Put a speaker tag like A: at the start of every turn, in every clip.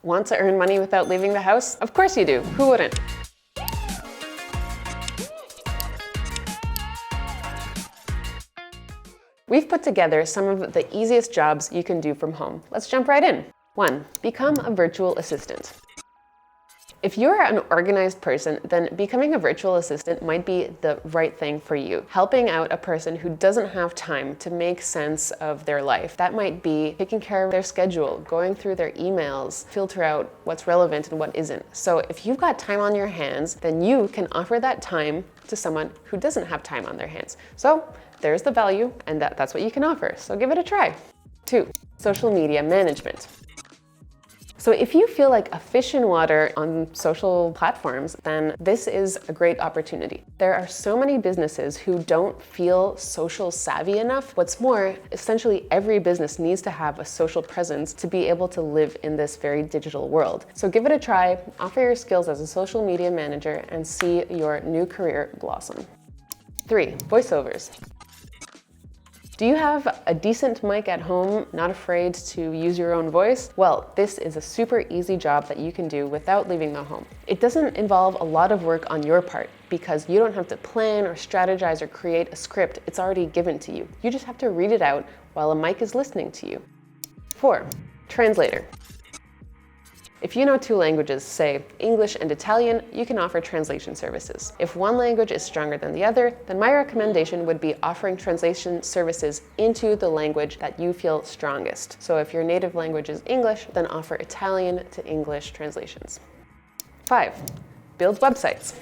A: Want to earn money without leaving the house? Of course you do. Who wouldn't? We've put together some of the easiest jobs you can do from home. Let's jump right in. 1. Become a virtual assistant. If you're an organized person, then becoming a virtual assistant might be the right thing for you. Helping out a person who doesn't have time to make sense of their life. That might be taking care of their schedule, going through their emails, filter out what's relevant and what isn't. So if you've got time on your hands, then you can offer that time to someone who doesn't have time on their hands. So there's the value, and that's what you can offer. So give it a try. 2. Social media management. So if you feel like a fish in water on social platforms, then this is a great opportunity. There are so many businesses who don't feel social savvy enough. What's more, essentially every business needs to have a social presence to be able to live in this very digital world. So give it a try, offer your skills as a social media manager, and see your new career blossom. 3. Voiceovers. Do you have a decent mic at home, not afraid to use your own voice? Well, this is a super easy job that you can do without leaving the home. It doesn't involve a lot of work on your part because you don't have to plan or strategize or create a script. It's already given to you. You just have to read it out while a mic is listening to you. 4. Translator. If you know 2 languages, say English and Italian, you can offer translation services. If one language is stronger than the other, then my recommendation would be offering translation services into the language that you feel strongest. So if your native language is English, then offer Italian to English translations. 5. Build websites.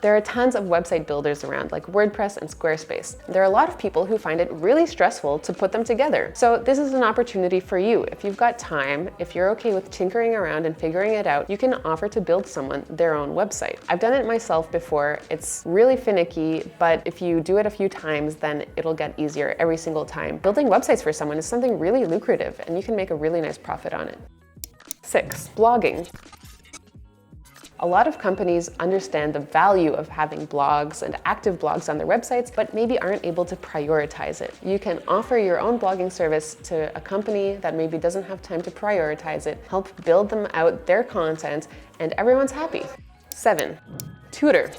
A: There are tons of website builders around, like WordPress and Squarespace. There are a lot of people who find it really stressful to put them together. So this is an opportunity for you. If you've got time, if you're okay with tinkering around and figuring it out, you can offer to build someone their own website. I've done it myself before. It's really finicky, but if you do it a few times, then it'll get easier every single time. Building websites for someone is something really lucrative, and you can make a really nice profit on it. 6. Blogging. A lot of companies understand the value of having blogs and active blogs on their websites, but maybe aren't able to prioritize it. You can offer your own blogging service to a company that maybe doesn't have time to prioritize it, help build them out their content, and everyone's happy. 7. Tutor.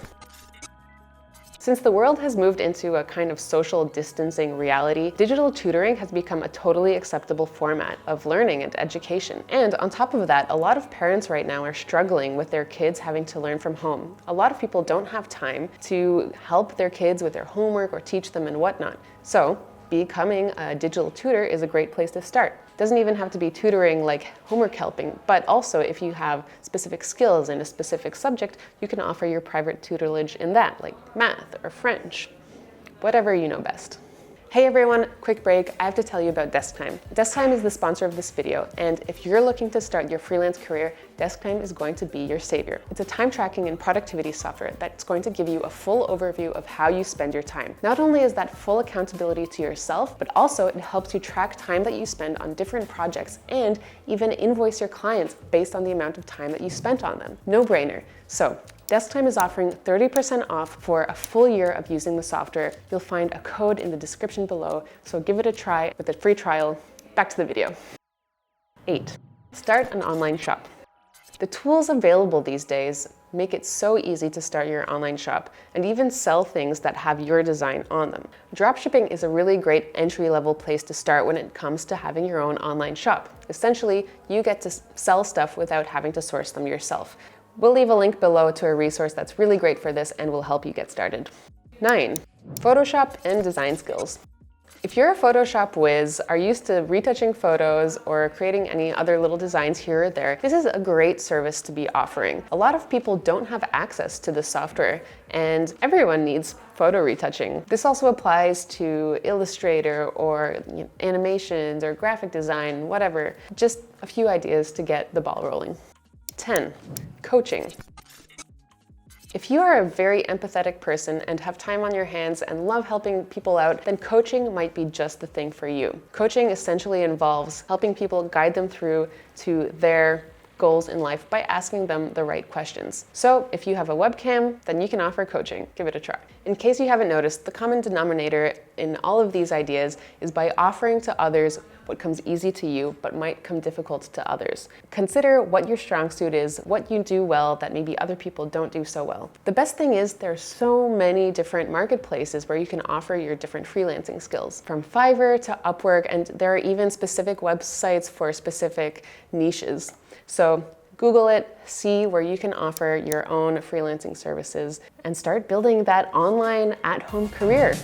A: Since the world has moved into a kind of social distancing reality, digital tutoring has become a totally acceptable format of learning and education. And on top of that, a lot of parents right now are struggling with their kids having to learn from home. A lot of people don't have time to help their kids with their homework or teach them and whatnot. So becoming a digital tutor is a great place to start. Doesn't even have to be tutoring like homework helping, but also if you have specific skills in a specific subject, you can offer your private tutelage in that, like math or French, whatever you know best. Hey everyone, quick break. I have to tell you about DeskTime. DeskTime is the sponsor of this video, and if you're looking to start your freelance career, DeskTime is going to be your savior. It's a time tracking and productivity software that's going to give you a full overview of how you spend your time. Not only is that full accountability to yourself, but also it helps you track time that you spend on different projects and even invoice your clients based on the amount of time that you spent on them. No brainer. So, DeskTime is offering 30% off for a full year of using the software. You'll find a code in the description below, so give it a try with a free trial. Back to the video. 8. Start an online shop. The tools available these days make it so easy to start your online shop and even sell things that have your design on them. Dropshipping is a really great entry-level place to start when it comes to having your own online shop. Essentially, you get to sell stuff without having to source them yourself. We'll leave a link below to a resource that's really great for this and will help you get started. 9. Photoshop and design skills. If you're a Photoshop whiz, are used to retouching photos or creating any other little designs here or there, this is a great service to be offering. A lot of people don't have access to this software, and everyone needs photo retouching. This also applies to Illustrator or animations or graphic design, whatever. Just a few ideas to get the ball rolling. 10. Coaching. If you are a very empathetic person and have time on your hands and love helping people out, then coaching might be just the thing for you. Coaching essentially involves helping people guide them through to their goals in life by asking them the right questions. So if you have a webcam, then you can offer coaching. Give it a try. In case you haven't noticed, the common denominator in all of these ideas is by offering to others what comes easy to you but might come difficult to others. Consider what your strong suit is, what you do well that maybe other people don't do so well. The best thing is there are so many different marketplaces where you can offer your different freelancing skills, from Fiverr to Upwork, and there are even specific websites for specific niches. So Google it, see where you can offer your own freelancing services, and start building that online at-home career.